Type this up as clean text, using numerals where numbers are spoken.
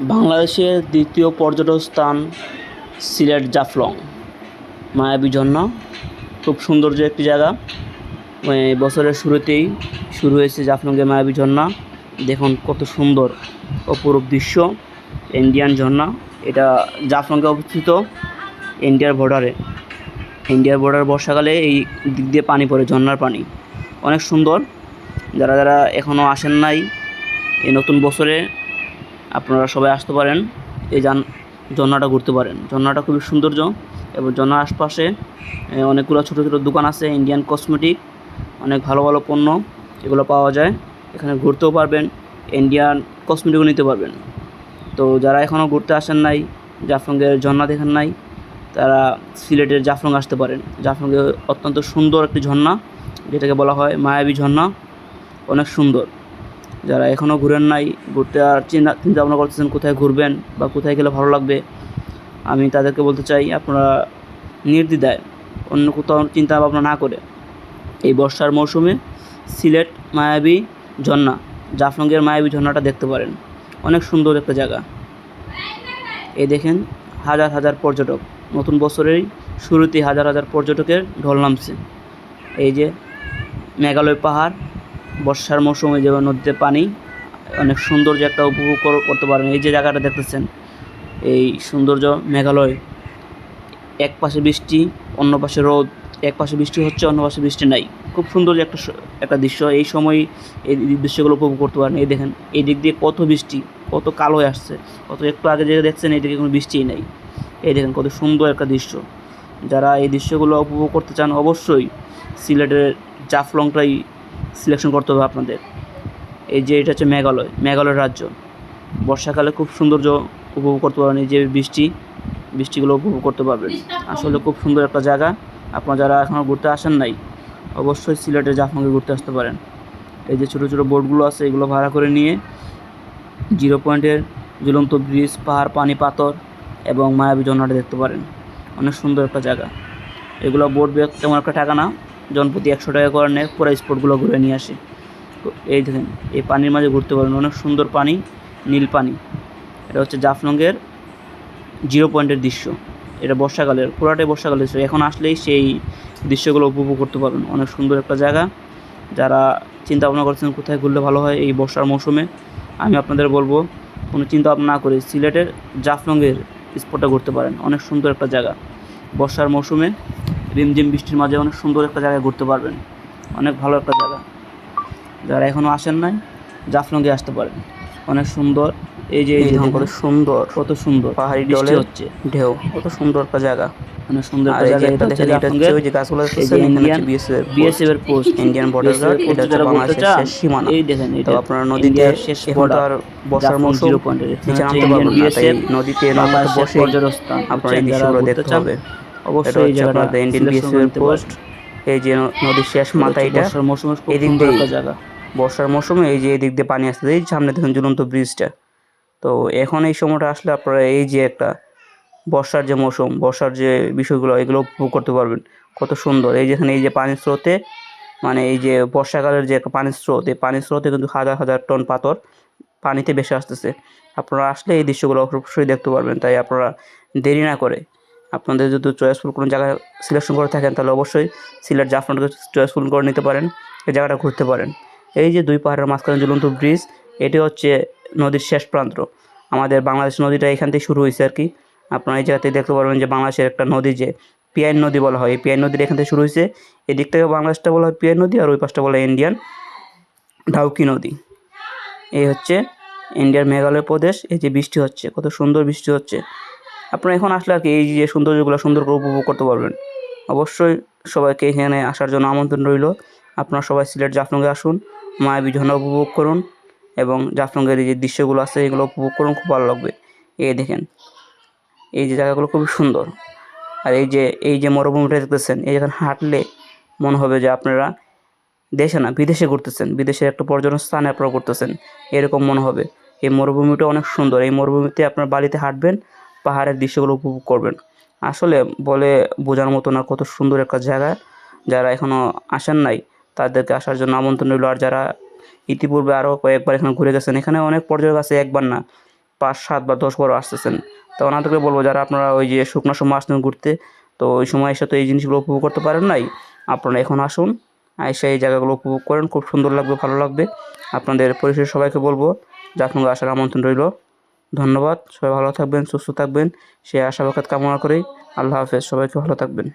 বাংলাদেশের দ্বিতীয় পর্যটন স্থান সিলেট জাফলং মায়াবী ঝর্ণা। খুব সৌন্দর্য একটি জায়গা। বছরের শুরুতেই শুরু হয়েছে জাফলংয়ের মায়াবী ঝর্ণা। দেখুন কত সুন্দর অপরূপ দৃশ্য। ইন্ডিয়ান ঝর্ণা, এটা জাফলংয়ে অবস্থিত ইন্ডিয়ার বর্ডার। বর্ষাকালে এই দিক দিয়ে পানি পড়ে, ঝর্ণার পানি অনেক সুন্দর। যারা যারা এখনও আসেন নাই, এই নতুন বছরে আপনারা সবাই আসতে পারেন, এই ঝর্ণাটা ঘুরতে পারেন। ঝর্ণাটা খুবই সৌন্দর্য এবং ঝর্ণার আশপাশে অনেকগুলো ছোটো ছোটো দোকান আছে। ইন্ডিয়ান কসমেটিক, অনেক ভালো ভালো পণ্য এগুলো পাওয়া যায়। এখানে ঘুরতেও পারবেন, ইন্ডিয়ান কসমেটিকও নিতে পারবেন। তো যারা এখনও ঘুরতে আসেন নাই, জাফলংয়ের ঝর্ণা দেখেন নাই, তারা সিলেটের জাফলং আসতে পারেন। জাফলংয়ে অত্যন্ত সুন্দর একটি ঝর্ণা, যেটাকে বলা হয় মায়াবী ঝর্ণা, অনেক সুন্দর। যারা এখনও ঘুরেন নাই, ঘুরতে আর চিন্তা ভাবনা করতেছেন কোথায় ঘুরবেন বা কোথায় গেলে ভালো লাগবে, আমি তাদেরকে বলতে চাই আপনারা নির্দ্বিধায় অন্য কোথাও চিন্তা ভাবনা না করে এই বর্ষার মৌসুমে সিলেট মায়াবী ঝর্ণা, জাফলংয়ের মায়াবী ঝর্ণাটা দেখতে পারেন। অনেক সুন্দর একটা জায়গা। এই দেখেন হাজার হাজার পর্যটক, নতুন বছরের শুরুতেই হাজার হাজার পর্যটকের ঢল নামছে। এই যে মেঘালয় পাহাড়, বর্ষার মৌসুমে যে নদীতে পানি, অনেক সৌন্দর্য একটা উপভোগ করতে পারেন। এই যে জায়গাটা দেখতেছেন, এই সৌন্দর্য মেঘালয়, এক পাশে বৃষ্টি অন্য পাশে রোদ, এক পাশে বৃষ্টি হচ্ছে অন্য পাশে বৃষ্টি নাই। খুব সুন্দর একটা দৃশ্য। এই সময় এই দৃশ্যগুলো উপভোগ করতে পারেন। এই দেখেন এই দিক দিয়ে কত বৃষ্টি, কত কালো হয়ে আসছে, কত একটু আগে যে দেখছেন এইদিকে কোনো বৃষ্টিই নেই। এই দেখেন কত সুন্দর একটা দৃশ্য। যারা এই দৃশ্যগুলো উপভোগ করতে চান, অবশ্যই সিলেটের জাফলংটাই সিলেকশন করতে হবে আপনাদের। এই যে এটা হচ্ছে মেঘালয় রাজ্য। বর্ষাকালে খুব সৌন্দর্য উপভোগ করতে পারবেন। এই যে বৃষ্টিগুলো উপভোগ করতে পারবেন। আসলে খুব সুন্দর একটা জায়গা। আপনারা যারা এখনও ঘুরতে আসেন নাই, অবশ্যই সিলেটের জাফলংয়ে ঘুরতে আসতে পারেন। এই যে ছোটো ছোটো বোটগুলো আছে, এগুলো ভাড়া করে নিয়ে জিরো পয়েন্টের ঝুলন্ত ব্রিজ, পাহাড়, পানি, পাথর এবং মায়াবী ঝর্ণাটা দেখতে পারেন। অনেক সুন্দর একটা জায়গা। এগুলো বোট তেমন একটা টাকা না, জনপ্রতি 100 টাকা করে নেয়, পুরো স্পটগুলো ঘুরে নিয়ে আসে। তো এই দেখেন এই পানির মাঝে ঘুরতে পারেন, অনেক সুন্দর পানি, নীল পানি। এটা হচ্ছে জাফলংয়ের জিরো পয়েন্টের দৃশ্য। এটা বর্ষাকালের, পুরাটাই বর্ষাকালের দৃশ্য। এখন আসলেই সেই দৃশ্যগুলো উপভোগ করতে পারবেন। অনেক সুন্দর একটা জায়গা। যারা চিন্তা ভাবনা করছেন কোথায় ঘুরলে ভালো হয় এই বর্ষার মৌসুমে, আমি আপনাদের বলবো কোনো চিন্তা ভাবনা না করে সিলেটের জাফলংয়ের স্পটটা ঘুরতে পারেন। অনেক সুন্দর একটা জায়গা। বর্ষার মৌসুমে রিমঝিম বৃষ্টির মাঝে অনেক সুন্দর একটা জায়গায় ঘুরতে পারবেন। অনেক ভালো একটা জায়গা। যারা এখনও আসেন নাই, জাফলংয়ে আসতে পারেন। অনেক সুন্দর। এই যে কত সুন্দর, কত সুন্দর পাহাড়ি বৃষ্টি হচ্ছে, ঢেউ, কত সুন্দর একটা জায়গা। অনেক সুন্দর একটা জায়গা। এটা দেখেন, এটা হচ্ছে ওই যে গাছগুলো দেখতেছেন, এখানে হচ্ছে বিএসএফ এর পোস্ট, ইন্ডিয়ান বর্ডার গার্ড। এটা হচ্ছে বাংলাদেশের শেষ সীমানা। এই দেখেন এটা আপনারা নদীতে শেষ বর্ডার, বর্ষার মৌসুম নিচে নামতে পারবেন না, তাই নদীতে নৌকাতে বসে আপনারা এই দৃশ্যগুলো দেখতে হবে। অবশ্যই এই জায়গাটা ইন্ডিয়ান বিএসএফ এর পোস্ট। এই যে নদীর শেষ মাথা, এটা বর্ষার মৌসুমে খুব সুন্দর একটা জায়গা। বর্ষার মৌসুমে এই যে এদিক দিয়ে পানি আসছে, এই সামনে দেখুন ঝুলন্ত ব্রিজটা। তো এখন এই সময়টা আসলে আপনারা এই যে একটা বর্ষার যে মৌসুম, বর্ষার যে বিষয়গুলো, এগুলো উপভোগ করতে পারবেন। কত সুন্দর। এই যেখানে এই যে পানির স্রোতে, মানে এই যে বর্ষাকালের যে একটা পানির স্রোত, এই পানির স্রোতে কিন্তু হাজার হাজার টন পাথর পানিতে ভেসে আসতেছে। আপনারা আসলে এই দৃশ্যগুলো অবশ্যই দেখতে পারবেন। তাই আপনারা দেরি না করে, আপনাদের যদি চয়েসফুল কোনো জায়গা সিলেকশন করে থাকেন, তাহলে অবশ্যই সিলেট জাফলংকে চয়েসফুল করে নিতে পারেন, এই জায়গাটা ঘুরতে পারেন। এই যে দুই পাহাড়ের মাঝখানে ঝুলন্ত ব্রিজ, এটি হচ্ছে নদীর শেষ প্রান্ত। আমাদের বাংলাদেশ নদীটা এখান থেকে শুরু হয়েছে আর কি। আপনারা এই জায়গাতে দেখতে পারবেন যে বাংলাদেশের একটা নদী, যে পিয়াইন নদী বলা হয়, এই পিয়াইন নদীর এখান থেকে শুরু হয়েছে। এদিক থেকে বাংলাদেশটা বলা হয় পিয়াইন নদী, আর ওই পাশটা বলা হয় ইন্ডিয়ান ডাউকি নদী। এই হচ্ছে ইন্ডিয়ার মেঘালয় প্রদেশ। এই যে বৃষ্টি হচ্ছে, কত সুন্দর বৃষ্টি হচ্ছে। আপনারা এখন আসলে আর কি এই যে সৌন্দর্যগুলো সুন্দর করে উপভোগ করতে পারবেন। অবশ্যই সবাইকে এখানে আসার জন্য আমন্ত্রণ রইল। আপনারা সবাই সিলেট জাফলংয়ে আসুন, মায়াবী ঝর্ণা উপভোগ করুন এবং জাফলংয়ের এই যে দৃশ্যগুলো আছে এগুলো উপভোগ করুন, খুব ভালো লাগবে। এই দেখেন এই যে জায়গাগুলো খুবই সুন্দর। আর এই যে মরুভূমিটা দেখতেছেন, এই যেখানে হাঁটলে মনে হবে যে আপনারা দেশে না বিদেশে ঘুরতেছেন, বিদেশের একটা পর্যটন স্থানে আপনারা ঘুরতেছেন, এরকম মনে হবে। এই মরুভূমিটা অনেক সুন্দর। এই মরুভূমিতে আপনার বালিতে হাঁটবেন, পাহাড়ের দৃশ্যগুলো উপভোগ করবেন। আসলে বলে বোঝার মতো না, কত সুন্দর একটা জায়গা। যারা এখনও আসেন নাই, তাদেরকে আসার জন্য আমন্ত্রণ রইল। আর যারা ইতিপূর্বে আরও কয়েকবার এখানে ঘুরে গেছেন, এখানে অনেক পর্যটক আছে, একবার না 5, 7 বা 10 বারও আসতেছেন। তো ওনাদেরকে বলবো যারা আপনারা ওই যে শুকনোর সময় আসতেন ঘুরতে, তো ওই সময় এসে তো এই জিনিসগুলো উপভোগ করতে পারেন নাই, আপনারা এখন আসুন, এসে এই জায়গাগুলো উপভোগ করেন, খুব সুন্দর লাগবে, ভালো লাগবে। আপনাদের পরিবারের সবাইকে বলবো জাফলংয়ে আসার আমন্ত্রণ রইল। ধন্যবাদ, সবাই ভালো থাকবেন, সুস্থ থাকবেন, সেই আশাবাদ কামনা করেই আল্লাহ হাফেজ, সবাইকে ভালো থাকবেন।